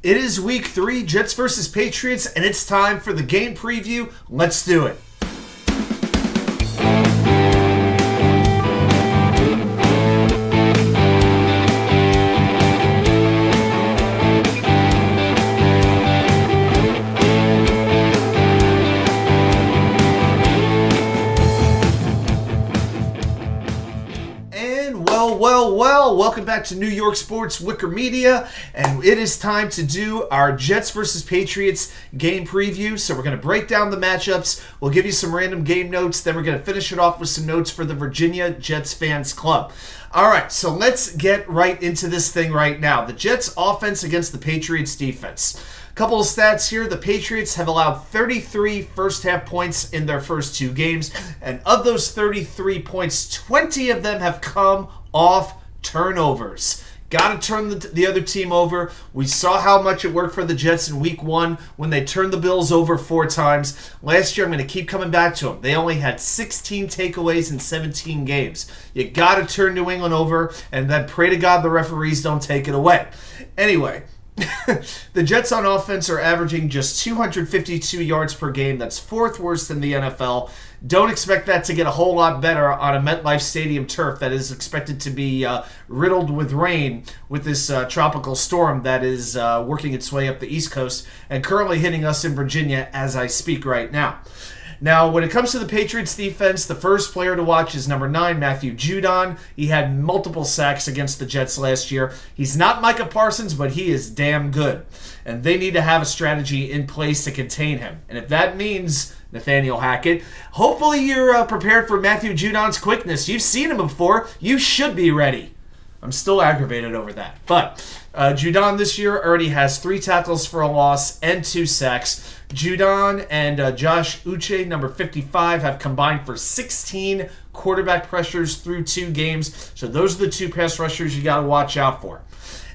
It is week 3, Jets versus Patriots, and it's time for the game preview. Let's do it. Well, welcome back to New York Sports WickerMedia, and it is time to do our Jets versus Patriots game preview. So we're going to break down the matchups, we'll give you some random game notes, then we're going to finish it off with some notes for the Virginia Jets Fans Club. All right, so let's get right into this thing right now. The Jets offense against the Patriots defense. Couple of stats here. The Patriots have allowed 33 first-half points in their first 2 games, and of those 33 points, 20 of them have come off turnovers. Got to turn the other team over. We saw how much it worked for the Jets in week 1 when they turned the Bills over 4 times. Last year, I'm going to keep coming back to them. They only had 16 takeaways in 17 games. You got to turn New England over and then pray to God the referees don't take it away. Anyway, the Jets on offense are averaging just 252 yards per game. That's 4th worst in the NFL. Don't expect that to get a whole lot better on a MetLife Stadium turf that is expected to be riddled with rain with this tropical storm that is working its way up the East Coast and currently hitting us in Virginia as I speak right now. Now, when it comes to the Patriots defense, the first player to watch is number 9, Matthewjudon. He had multiple sacks against the Jets last year. He's not Micah Parsons, but he is damn good. And they need to have a strategy in place to contain him. And if that means Nathaniel Hackett, hopefully you're prepared for Matthewjudon's quickness. You've seen him before. You should be ready. I'm still aggravated over that. But Judon this year already has 3 tackles for a loss and 2 sacks. Judon and Josh Uche, number 55, have combined for 16 quarterback pressures through 2 games. So those are the 2 pass rushers you got to watch out for.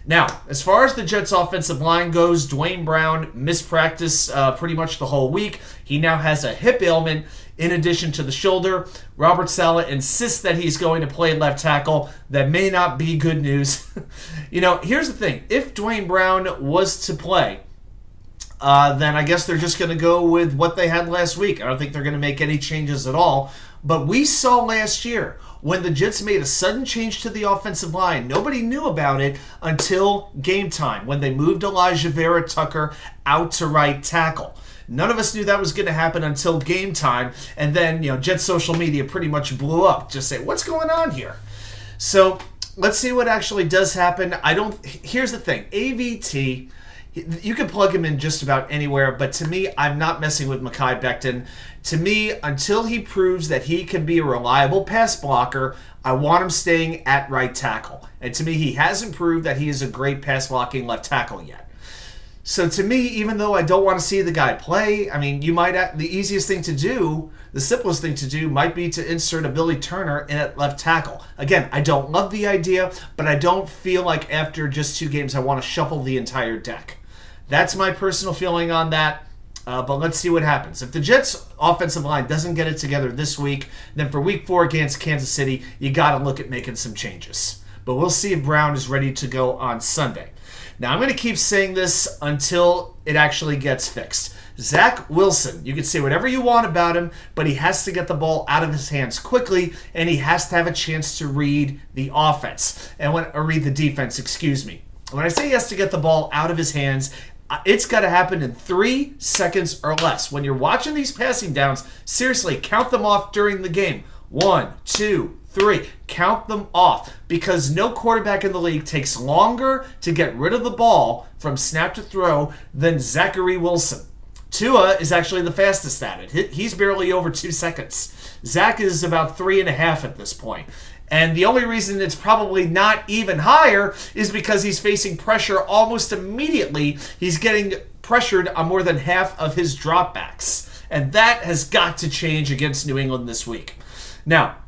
Now, as far as the Jets' offensive line goes, Dwayne Brown missed practice pretty much the whole week. He now has a hip ailment in addition to the shoulder. Robert Saleh insists that he's going to play left tackle. That may not be good news. Here's the thing. If Dwayne Brown was to play, then I guess they're just going to go with what they had last week. I don't think they're going to make any changes at all. But we saw last year when the Jets made a sudden change to the offensive line. Nobody knew about it until game time when they moved Elijah Vera Tucker out to right tackle. None of us knew that was going to happen until game time. And then, Jets social media pretty much blew up. Just say, what's going on here? So let's see what actually does happen. Here's the thing. AVT, you can plug him in just about anywhere, but to me, I'm not messing with Mekhi Becton. To me, until he proves that he can be a reliable pass blocker, I want him staying at right tackle. And to me, he hasn't proved that he is a great pass blocking left tackle yet. So to me, even though I don't want to see the guy play, the easiest thing to do, the simplest thing to do might be to insert a Billy Turner in at left tackle. Again, I don't love the idea, but I don't feel like after just 2 games I want to shuffle the entire deck. That's my personal feeling on that, but let's see what happens. If the Jets' offensive line doesn't get it together this week, then for week 4 against Kansas City, you got to look at making some changes. But we'll see if Brown is ready to go on Sunday. Now, I'm going to keep saying this until it actually gets fixed. Zach Wilson, you can say whatever you want about him, but he has to get the ball out of his hands quickly, and he has to have a chance to read the offense, or read the defense, excuse me. When I say he has to get the ball out of his hands, it's got to happen in 3 seconds or less. When you're watching these passing downs, seriously, count them off during the game. 1, 2, 3. Count them off, because no quarterback in the league takes longer to get rid of the ball from snap to throw than Zachary Wilson. Tua is actually the fastest at it. He's barely over 2 seconds. Zach is about 3.5 at this point. And the only reason it's probably not even higher is because he's facing pressure almost immediately. He's getting pressured on more than half of his dropbacks. And that has got to change against New England this week. Now,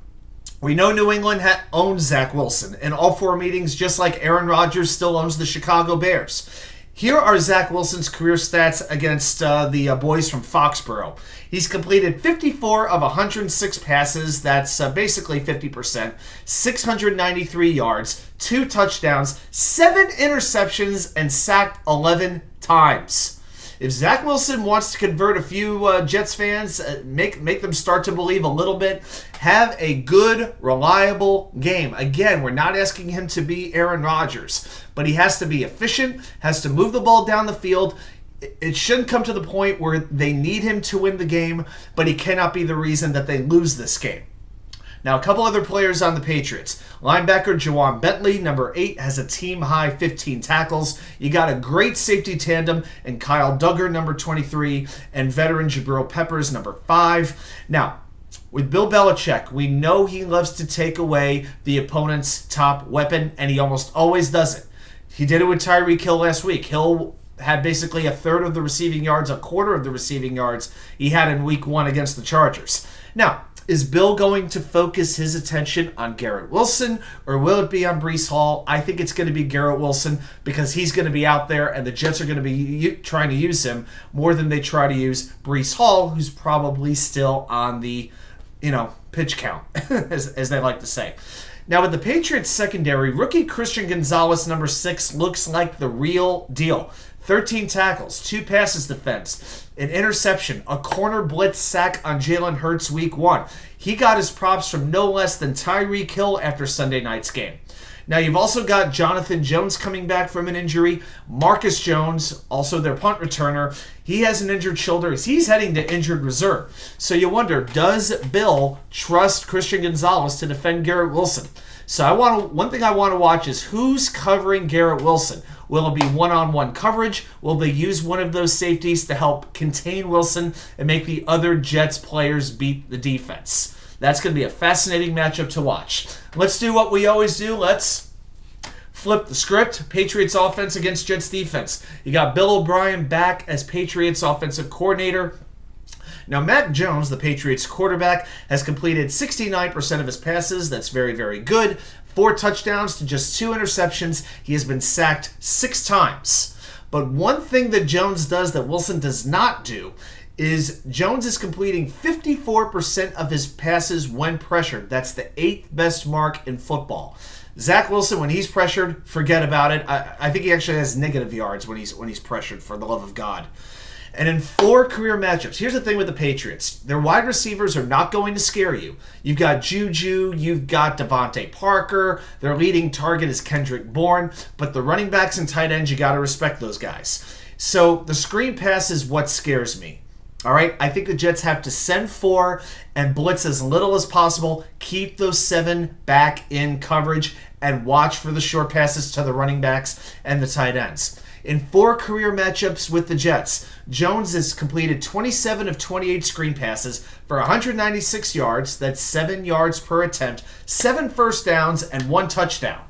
we know New England owns Zach Wilson in all 4 meetings, just like Aaron Rodgers still owns the Chicago Bears. Here are Zach Wilson's career stats against the boys from Foxborough. He's completed 54 of 106 passes. That's basically 50%. 693 yards, 2 touchdowns, 7 interceptions, and sacked 11 times. If Zach Wilson wants to convert a few Jets fans, make them start to believe a little bit, have a good, reliable game. Again, we're not asking him to be Aaron Rodgers, but he has to be efficient, has to move the ball down the field. It shouldn't come to the point where they need him to win the game, but he cannot be the reason that they lose this game. Now, a couple other players on the Patriots. Linebacker Jawan Bentley, number 8, has a team-high 15 tackles. You got a great safety tandem in Kyle Duggar, number 23, and veteran Jabril Peppers, number 5. Now, with Bill Belichick, we know he loves to take away the opponent's top weapon, and he almost always does it. He did it with Tyreek Hill last week. Hill had basically a third of the receiving yards, a quarter of the receiving yards he had in week 1 against the Chargers. Now, is Bill going to focus his attention on Garrett Wilson, or will it be on Breecehall? I think it's going to be Garrett Wilson because he's going to be out there, and the Jets are going to be trying to use him more than they try to use Breecehall, who's probably still on the, pitch count, as they like to say. Now, with the Patriots secondary, rookie christiangonzalez, number 6, looks like the real deal. 13 tackles, 2 passes defense, an interception, a corner blitz sack on Jalen Hurts week 1. He got his props from no less than Tyreek Hill after Sunday night's game. Now, you've also got Jonathan Jones coming back from an injury. Marcus Jones, also their punt returner, he has an injured shoulder. He's heading to injured reserve. So you wonder, does Bill trust christiangonzalez to defend Garrett Wilson? So one thing I want to watch is who's covering Garrett Wilson. Will it be one-on-one coverage? Will they use one of those safeties to help contain Wilson and make the other Jets players beat the defense? That's going to be a fascinating matchup to watch. Let's do what we always do. Let's flip the script. Patriots offense against Jets defense. You got Bill O'Brien back as Patriots offensive coordinator. Now, Mac Jones, the Patriots quarterback, has completed 69% of his passes. That's very, very good. 4 touchdowns to just 2 interceptions. He has been sacked 6 times. But one thing that Jones does that Wilson does not do is Jones is completing 54% of his passes when pressured. That's the 8th best mark in football. Zach Wilson, when he's pressured, forget about it. I think he actually has negative yards when he's pressured, for the love of God. And in 4 career matchups, here's the thing with the Patriots. Their wide receivers are not going to scare you. You've got Juju, you've got Devontae Parker, their leading target is Kendrick Bourne, but the running backs and tight ends, you got to respect those guys. So the screen pass is what scares me. All right, I think the Jets have to send 4 and blitz as little as possible, keep those 7 back in coverage, and watch for the short passes to the running backs and the tight ends. In 4 career matchups with the Jets, Jones has completed 27 of 28 screen passes for 196 yards. That's 7 yards per attempt, 7 first downs, and 1 touchdown.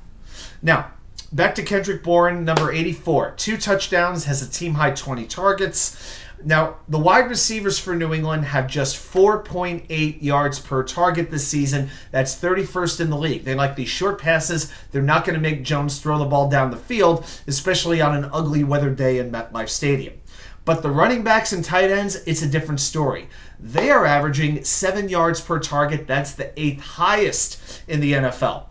Now, back to Kendrick Bourne, number 84. 2 touchdowns, has a team-high 20 targets. Now, the wide receivers for New England have just 4.8 yards per target this season. That's 31st in the league. They like these short passes. They're not going to make Jones throw the ball down the field, especially on an ugly weather day in MetLife Stadium. But the running backs and tight ends, it's a different story. They are averaging 7 yards per target. That's the 8th highest in the NFL.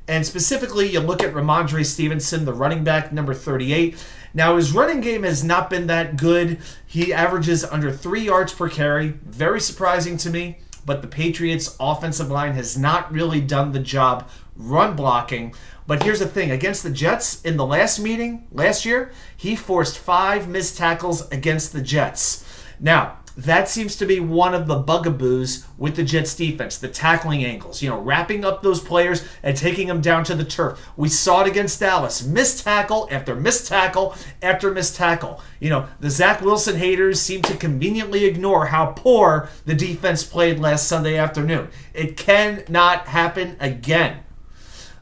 And specifically, you look at rhomandrestevenson, the running back, number 38. Now, his running game has not been that good. He averages under 3 yards per carry. Very surprising to me. But the Patriots' offensive line has not really done the job run blocking. But here's the thing. Against the Jets, in the last meeting, last year, he forced 5 missed tackles against the Jets. Now, that seems to be one of the bugaboos with the Jets defense, the tackling angles, wrapping up those players and taking them down to the turf. We saw it against Dallas. Missed tackle after missed tackle after missed tackle. The Zach Wilson haters seem to conveniently ignore how poor the defense played last Sunday afternoon. It cannot happen again.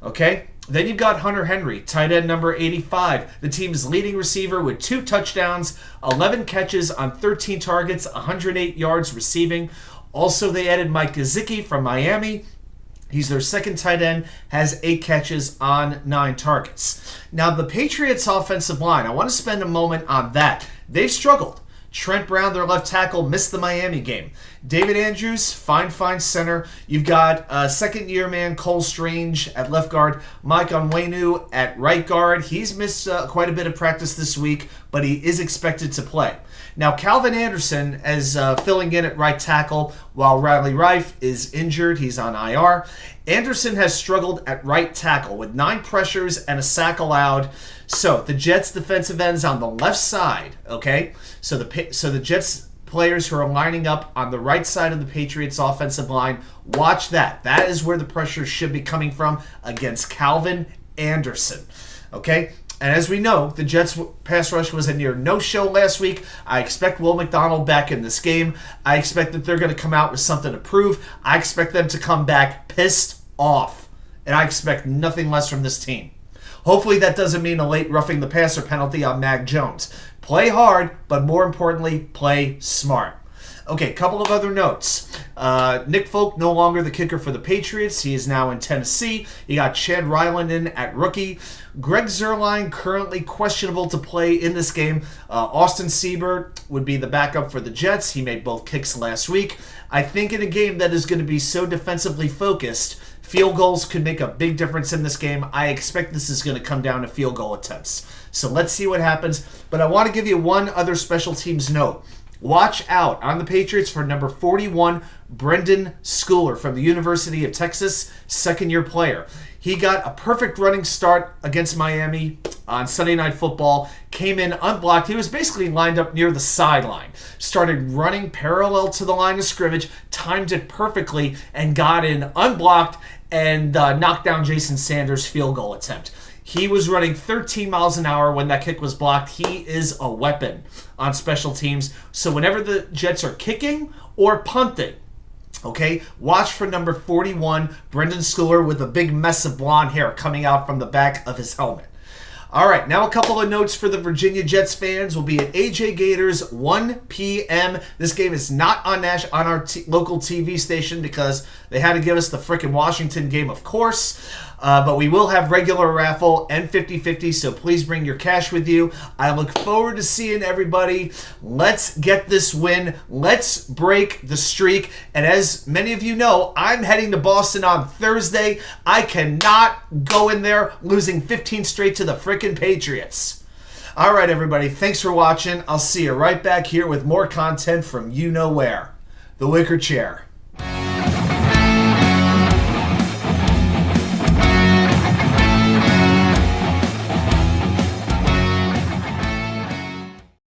Okay? Then you've got Hunter Henry, tight end number 85, the team's leading receiver with 2 touchdowns, 11 catches on 13 targets, 108 yards receiving. Also, they added Mike Gesicki from Miami. He's their second tight end, has 8 catches on 9 targets. Now, the Patriots' offensive line, I want to spend a moment on that. They've struggled. Trent Brown, their left tackle, missed the Miami game. David Andrews, fine center. You've got second-year man Cole Strange at left guard. Mike Onwenu at right guard. He's missed quite a bit of practice this week. but he is expected to play. Now, Calvin Anderson is filling in at right tackle while Riley Reif is injured. He's on IR. Anderson has struggled at right tackle with 9 pressures and a sack allowed. So the Jets defensive ends on the left side, okay? So the Jets players who are lining up on the right side of the Patriots offensive line, watch that. That is where the pressure should be coming from against Calvin Anderson, okay? And as we know, the Jets' pass rush was a near no-show last week. I expect Will McDonald back in this game. I expect that they're going to come out with something to prove. I expect them to come back pissed off. And I expect nothing less from this team. Hopefully that doesn't mean a late roughing the passer penalty on macjones. Play hard, but more importantly, play smart. Okay, a couple of other notes. Nick Folk no longer the kicker for the Patriots. He is now in Tennessee. You got Chad Ryland in at rookie. Greg Zuerlein currently questionable to play in this game. Austin Siebert would be the backup for the Jets. He made both kicks last week. I think in a game that is going to be so defensively focused, field goals could make a big difference in this game. I expect this is going to come down to field goal attempts. So let's see what happens. But I want to give you one other special teams note. Watch out on the Patriots for number 41, Brendan Schooler from the University of Texas, second-year player. He got a perfect running start against Miami on Sunday Night Football, came in unblocked. He was basically lined up near the sideline, started running parallel to the line of scrimmage, timed it perfectly, and got in unblocked and knocked down Jason Sanders' field goal attempt. He was running 13 miles an hour when that kick was blocked. He is a weapon on special teams. So whenever the Jets are kicking or punting, okay, watch for number 41, Brendan Schooler, with a big mess of blonde hair coming out from the back of his helmet. All right, now a couple of notes for the Virginia Jets fans. Will be at AJ Gators, 1 p.m. This game is not on our local TV station because they had to give us the frickin' Washington game, of course. But we will have regular raffle and 50-50, so please bring your cash with you. I look forward to seeing everybody. Let's get this win. Let's break the streak. And as many of you know, I'm heading to Boston on Thursday. I cannot go in there losing 15 straight to the frickin' Patriots. All right, everybody. Thanks for watching. I'll see you right back here with more content from you know where. The Wicker Chair.